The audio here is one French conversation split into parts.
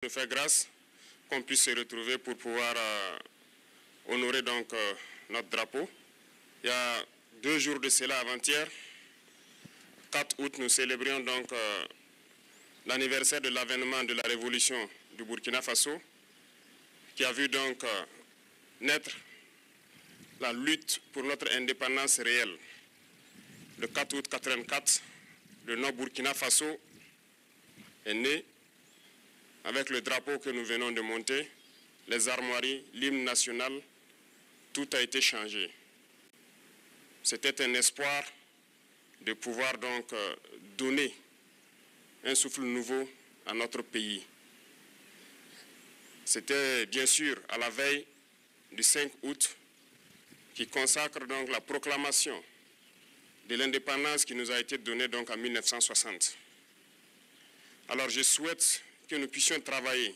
nous fait grâce qu'on puisse se retrouver pour pouvoir honorer donc notre drapeau. Il y a 2 jours de cela, avant-hier, 4 août, nous célébrions donc l'anniversaire de l'avènement de la révolution du Burkina Faso, qui a vu donc naître la lutte pour notre indépendance réelle. Le 4 août 1984, le Nord-Burkina Faso est né avec le drapeau que nous venons de monter, les armoiries, l'hymne national, tout a été changé. C'était un espoir de pouvoir donc donner un souffle nouveau à notre pays. C'était bien sûr à la veille du 5 août qui consacre donc la proclamation de l'indépendance qui nous a été donnée donc en 1960. Alors je souhaite que nous puissions travailler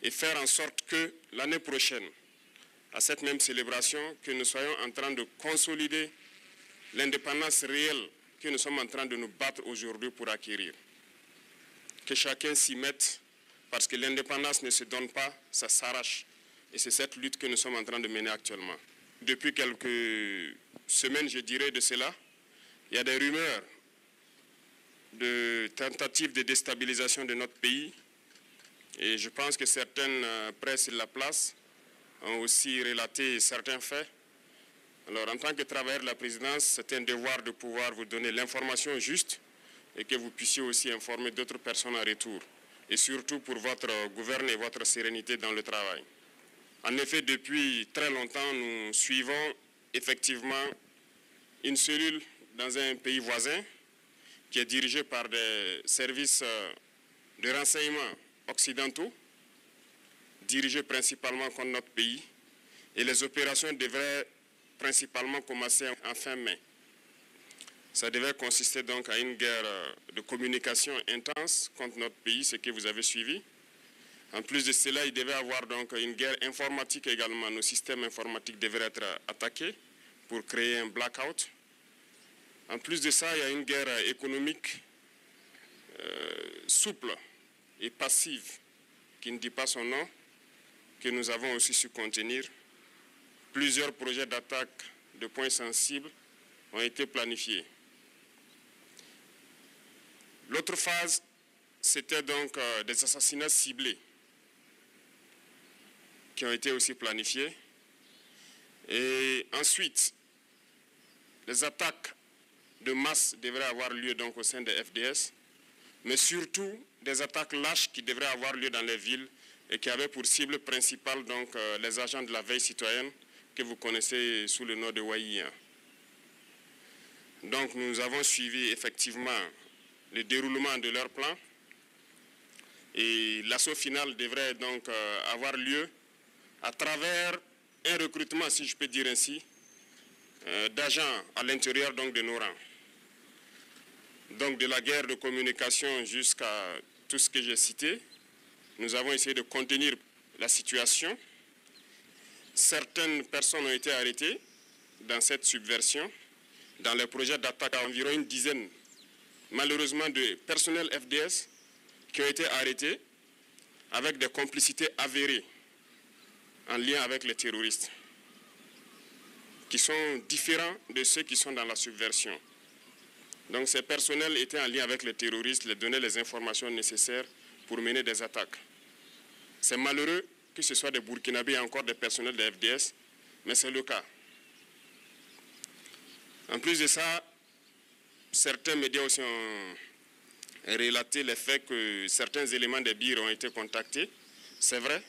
et faire en sorte que l'année prochaine, à cette même célébration, que nous soyons en train de consolider l'indépendance réelle que nous sommes en train de nous battre aujourd'hui pour acquérir. Que chacun s'y mette, parce que l'indépendance ne se donne pas, ça s'arrache. Et c'est cette lutte que nous sommes en train de mener actuellement. Depuis quelques semaines, je dirais, de cela, il y a des rumeurs de tentatives de déstabilisation de notre pays. Et je pense que certaines presses de la place ont aussi relaté certains faits. Alors, en tant que travailleur de la présidence, c'est un devoir de pouvoir vous donner l'information juste et que vous puissiez aussi informer d'autres personnes en retour. Et surtout pour votre gouverne et votre sérénité dans le travail. En effet, depuis très longtemps, nous suivons effectivement une cellule dans un pays voisin qui est dirigée par des services de renseignement occidentaux, dirigés principalement contre notre pays, et les opérations devraient principalement commencer en fin mai. Ça devait consister donc à une guerre de communication intense contre notre pays, ce que vous avez suivi. En plus de cela, il devait y avoir donc une guerre informatique également. Nos systèmes informatiques devraient être attaqués pour créer un blackout. En plus de ça, il y a une guerre économique souple et passive, qui ne dit pas son nom, que nous avons aussi su contenir. Plusieurs projets d'attaque de points sensibles ont été planifiés. L'autre phase, c'était donc des assassinats ciblés qui ont été aussi planifiés. Et ensuite, les attaques de masse devraient avoir lieu donc au sein des FDS, mais surtout des attaques lâches qui devraient avoir lieu dans les villes et qui avaient pour cible principale donc les agents de la veille citoyenne que vous connaissez sous le nom de Waïa. Donc nous avons suivi effectivement le déroulement de leur plan et l'assaut final devrait donc avoir lieu à travers un recrutement, si je peux dire ainsi, d'agents à l'intérieur donc de nos rangs. Donc de la guerre de communication jusqu'à tout ce que j'ai cité, nous avons essayé de contenir la situation. Certaines personnes ont été arrêtées dans cette subversion. Dans les projets d'attaque, environ une dizaine, malheureusement, de personnels FDS qui ont été arrêtés avec des complicités avérées en lien avec les terroristes, qui sont différents de ceux qui sont dans la subversion. Donc ces personnels étaient en lien avec les terroristes, les donnaient les informations nécessaires pour mener des attaques. C'est malheureux que ce soit des Burkinabés et encore des personnels de FDS, mais c'est le cas. En plus de ça, certains médias aussi ont relaté le fait que certains éléments des BIR ont été contactés. C'est vrai.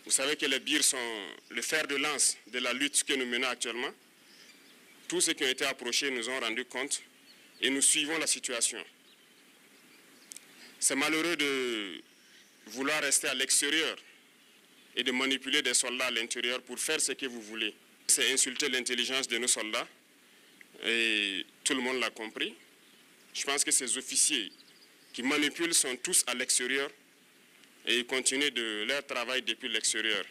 Vous savez que les BIR sont le fer de lance de la lutte que nous menons actuellement. Tous ceux qui ont été approchés nous ont rendu compte et nous suivons la situation. C'est malheureux de vouloir rester à l'extérieur et de manipuler des soldats à l'intérieur pour faire ce que vous voulez. C'est insulter l'intelligence de nos soldats et tout le monde l'a compris. Je pense que ces officiers qui manipulent sont tous à l'extérieur et ils continuent de leur travail depuis l'extérieur.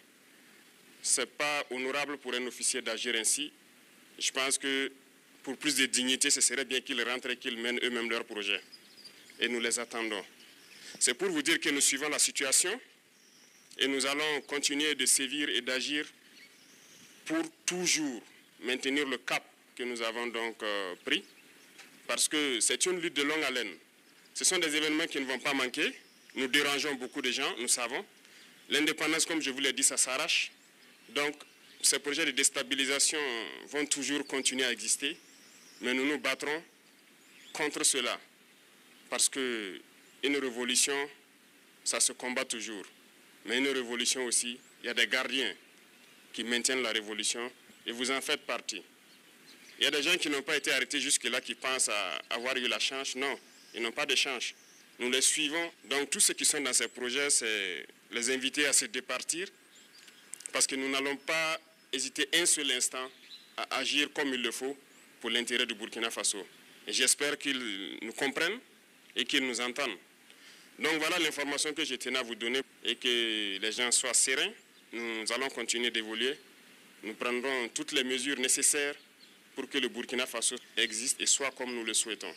Ce n'est pas honorable pour un officier d'agir ainsi. Je pense que pour plus de dignité, ce serait bien qu'ils rentrent et qu'ils mènent eux-mêmes leur projet. Et nous les attendons. C'est pour vous dire que nous suivons la situation et nous allons continuer de sévir et d'agir pour toujours maintenir le cap que nous avons donc pris, parce que c'est une lutte de longue haleine. Ce sont des événements qui ne vont pas manquer. Nous dérangeons beaucoup de gens, nous savons. L'indépendance, comme je vous l'ai dit, ça s'arrache. Donc, ces projets de déstabilisation vont toujours continuer à exister, mais nous nous battrons contre cela, parce qu'une révolution, ça se combat toujours. Mais une révolution aussi, il y a des gardiens qui maintiennent la révolution, et vous en faites partie. Il y a des gens qui n'ont pas été arrêtés jusque-là, qui pensent avoir eu la chance. Non, ils n'ont pas de chance. Nous les suivons. Donc tous ceux qui sont dans ces projets, c'est les inviter à se départir, parce que nous n'allons pas hésiter un seul instant à agir comme il le faut pour l'intérêt du Burkina Faso. Et j'espère qu'ils nous comprennent et qu'ils nous entendent. Donc voilà l'information que je tenais à vous donner, et que les gens soient sereins. Nous allons continuer d'évoluer. Nous prendrons toutes les mesures nécessaires pour que le Burkina Faso existe et soit comme nous le souhaitons.